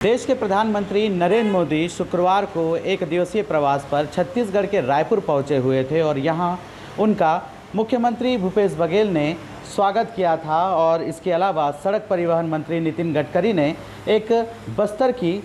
देश के प्रधानमंत्री नरेंद्र मोदी शुक्रवार को एक दिवसीय प्रवास पर छत्तीसगढ़ के रायपुर पहुंचे हुए थे और यहां उनका मुख्यमंत्री भूपेश बघेल ने स्वागत किया था। और इसके अलावा सड़क परिवहन मंत्री नितिन गडकरी ने एक बस्तर की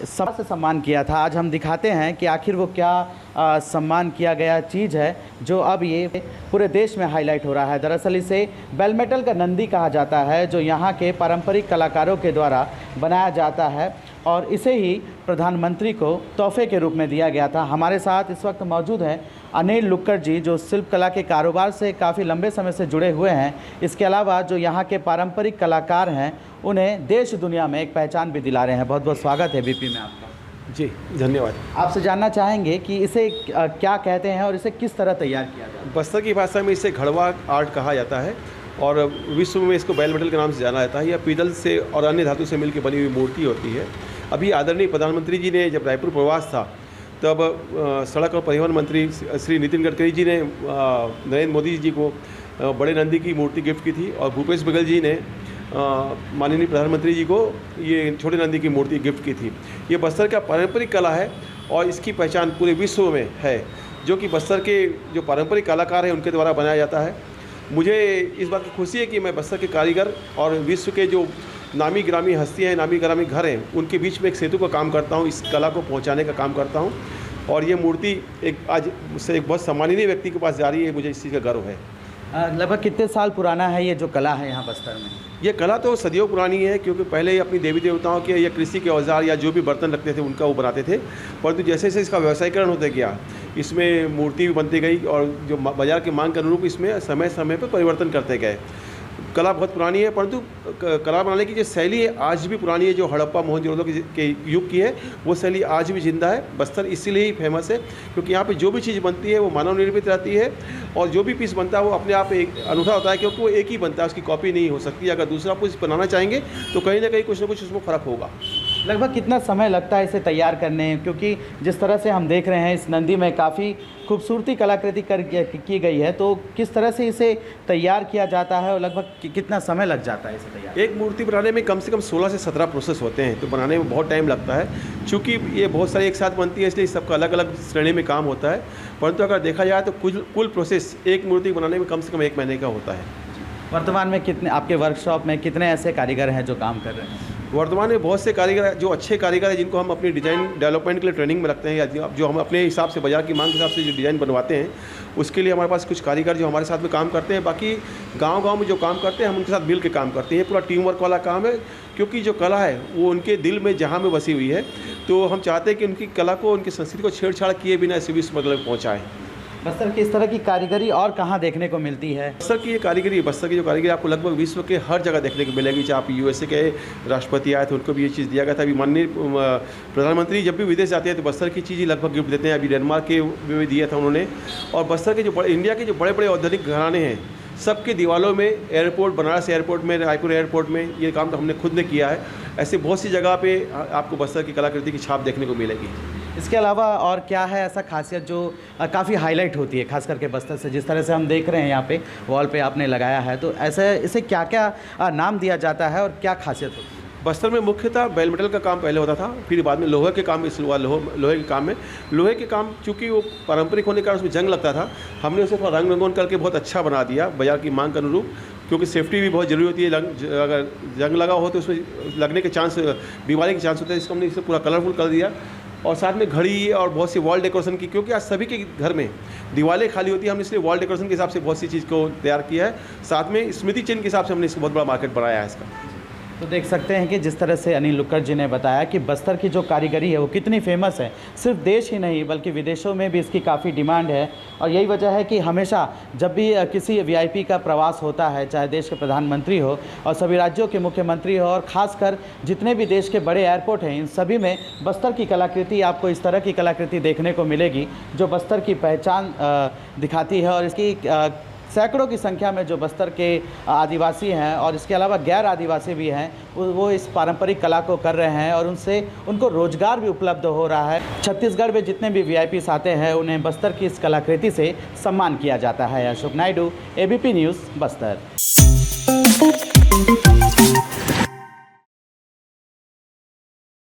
से सम्मान किया था। आज हम दिखाते हैं कि आखिर वो क्या सम्मान किया गया चीज़ है जो अब ये पूरे देश में हाईलाइट हो रहा है। दरअसल इसे बेल मेटल का नंदी कहा जाता है जो यहाँ के पारंपरिक कलाकारों के द्वारा बनाया जाता है और इसे ही प्रधानमंत्री को तोहफे के रूप में दिया गया था। हमारे साथ इस वक्त मौजूद हैं अनिल लुक्कड़ जी जो शिल्प कला के कारोबार से काफ़ी लंबे समय से जुड़े हुए हैं। इसके अलावा जो यहाँ के पारंपरिक कलाकार हैं उन्हें देश दुनिया में एक पहचान भी दिला रहे हैं। बहुत बहुत स्वागत है बीपी में आपका। जी धन्यवाद। आपसे जानना चाहेंगे कि इसे क्या कहते हैं और इसे किस तरह तैयार किया जाता है। बस्तर की भाषा में इसे घड़वा आर्ट कहा जाता है और विश्व में इसको बेल मेटल के नाम से जाना जाता है। यह पीतल से और अन्य धातु से मिलकर बनी हुई मूर्ति होती है। अभी आदरणीय प्रधानमंत्री जी ने जब रायपुर प्रवास था तब सड़क और परिवहन मंत्री श्री नितिन गडकरी जी ने नरेंद्र मोदी जी को बड़े नंदी की मूर्ति गिफ्ट की थी और भूपेश बघेल जी ने माननीय प्रधानमंत्री जी को ये छोटे नंदी की मूर्ति गिफ्ट की थी। ये बस्तर का पारंपरिक कला है और इसकी पहचान पूरे विश्व में है, जो कि बस्तर के जो पारंपरिक कलाकार हैं उनके द्वारा बनाया जाता है। मुझे इस बात की खुशी है कि मैं बस्तर के कारीगर और विश्व के जो नामी ग्रामी हस्तियाँ हैं, नामी ग्रामी घर हैं, उनके बीच में एक सेतु का काम करता हूँ, इस कला को पहुँचाने का काम करता हूँ। और ये मूर्ति आज से एक बहुत सम्माननीय व्यक्ति के पास जा रही है, मुझे इस चीज़ का गर्व है। लगभग कितने साल पुराना है ये जो कला है यहाँ बस्तर में? ये कला तो सदियों पुरानी है, क्योंकि पहले अपनी देवी देवताओं के या कृषि के औजार या जो भी बर्तन रखते थे उनका वो बनाते थे। परंतु जैसे जैसे इसका व्यवसायीकरण होता गया, इसमें मूर्ति भी बनती गई और जो बाजार की मांग के अनुरूप इसमें समय समय पर परिवर्तन करते गए। कला बहुत पुरानी है, परंतु कला बनाने की जो शैली है आज भी पुरानी है। जो हड़प्पा मोहनजोदड़ो के युग की है वो शैली आज भी जिंदा है। बस्तर इसीलिए ही फेमस है क्योंकि यहाँ पे जो भी चीज़ बनती है वो मानव निर्मित रहती है और जो भी पीस बनता है वो अपने आप एक अनूठा होता है, क्योंकि वो एक ही बनता है, उसकी कॉपी नहीं हो सकती। अगर दूसरा पीस बनाना चाहेंगे तो कहीं ना कहीं कुछ ना कुछ उसमें फ़र्क होगा। लगभग कितना समय लगता है इसे तैयार करने? क्योंकि जिस तरह से हम देख रहे हैं इस नंदी में काफ़ी खूबसूरती कलाकृति की गई है, तो किस तरह से इसे तैयार किया जाता है और लगभग कितना समय लग जाता है इसे तैयार? एक मूर्ति बनाने में कम से कम 16 से 17 प्रोसेस होते हैं, तो बनाने में बहुत टाइम लगता है। चूँकि ये बहुत सारी एक साथ बनती है इसलिए सबका अलग अलग श्रेणी में काम होता है। परंतु अगर देखा जाए तो कुल प्रोसेस एक मूर्ति बनाने में कम से कम 1 महीने का होता है। वर्तमान में कितने आपके वर्कशॉप में कितने ऐसे कारीगर हैं जो काम कर रहे हैं? वर्तमान में बहुत से कारीगर जो अच्छे कारीगर हैं जिनको हम अपनी डिज़ाइन डेवलपमेंट के लिए ट्रेनिंग में रखते हैं, या जो हम अपने हिसाब से बाज़ार की मांग के हिसाब से जो डिज़ाइन बनवाते हैं उसके लिए हमारे पास कुछ कारीगर जो हमारे साथ में काम करते हैं। बाकी गांव में जो काम करते हैं हम उनके साथ मिल के काम करते हैं। पूरा टीम वर्क वाला काम है, क्योंकि जो कला है वो उनके दिल में जहाँ में बसी हुई है, तो हम चाहते हैं कि उनकी कला को, उनकी संस्कृति को छेड़छाड़ किए बिना इसे विश्व में पहुँचाएँ। बस्तर की इस तरह की कारीगरी और कहाँ देखने को मिलती है? बस्तर की ये कारीगरी, बस्तर की जो कारीगरी आपको लगभग विश्व के हर जगह देखने को मिलेगी। चाहे आप यूएसए के राष्ट्रपति आए थे उनको भी ये चीज़ दिया गया था। अभी माननीय प्रधानमंत्री जब भी विदेश जाते हैं तो बस्तर की चीज़ ही लगभग गिफ्ट देते हैं। अभी डेनमार्क के भी दिया था उन्होंने। और बस्तर के जो इंडिया के जो बड़े बड़े औद्योगिक घराने हैं सबके दीवारों में, एयरपोर्ट, बनारस एयरपोर्ट में, रायपुर एयरपोर्ट में, ये काम तो हमने खुद ने किया है। ऐसे बहुत सी जगह पे आपको बस्तर की कलाकृति की छाप देखने को मिलेगी। इसके अलावा और क्या है ऐसा खासियत जो काफ़ी हाईलाइट होती है खास करके बस्तर से? जिस तरह से हम देख रहे हैं यहाँ पे वॉल पे आपने लगाया है, तो ऐसे इसे क्या क्या नाम दिया जाता है और क्या खासियत होती है? बस्तर में मुख्यतः बेल मेटल का काम पहले होता था, फिर बाद में लोहे के काम में शुरुआत लोहे के काम में। लोहे के काम चूँकि वो पारंपरिक होने के कारण उसमें जंग लगता था, हमने उसे थोड़ा रंग रंगोन करके बहुत अच्छा बना दिया बाजार की मांग के अनुरूप, क्योंकि सेफ्टी भी बहुत ज़रूरी होती है। अगर जंग लगा हो तो उसमें लगने के चांस, बीमारी के चांस होते हैं। इसको हमने इसे पूरा कलरफुल कर दिया और साथ में घड़ी और बहुत सी वॉल डेकोरेशन की, क्योंकि आज सभी के घर में दीवारें खाली होती है। हमने इसलिए वॉल डेकोरेशन के हिसाब से बहुत सी चीज़ को तैयार किया है। साथ में स्मृति चिन्ह के हिसाब से हमने इसको बहुत बड़ा मार्केट बनाया है इसका। तो देख सकते हैं कि जिस तरह से अनिल लुक्कड़ जी ने बताया कि बस्तर की जो कारीगरी है वो कितनी फेमस है। सिर्फ देश ही नहीं बल्कि विदेशों में भी इसकी काफ़ी डिमांड है। और यही वजह है कि हमेशा जब भी किसी वीआईपी का प्रवास होता है, चाहे देश के प्रधानमंत्री हो और सभी राज्यों के मुख्यमंत्री हो, और ख़ासकर जितने भी देश के बड़े एयरपोर्ट हैं, इन सभी में बस्तर की कलाकृति, आपको इस तरह की कलाकृति देखने को मिलेगी जो बस्तर की पहचान दिखाती है। और इसकी सैकड़ों की संख्या में जो बस्तर के आदिवासी हैं और इसके अलावा गैर आदिवासी भी हैं, वो इस पारंपरिक कला को कर रहे हैं और उनको रोजगार भी उपलब्ध हो रहा है। छत्तीसगढ़ में जितने भी वीआईपीस आते हैं उन्हें बस्तर की इस कलाकृति से सम्मान किया जाता है। Ashok Naidu, ABP news, Bastar.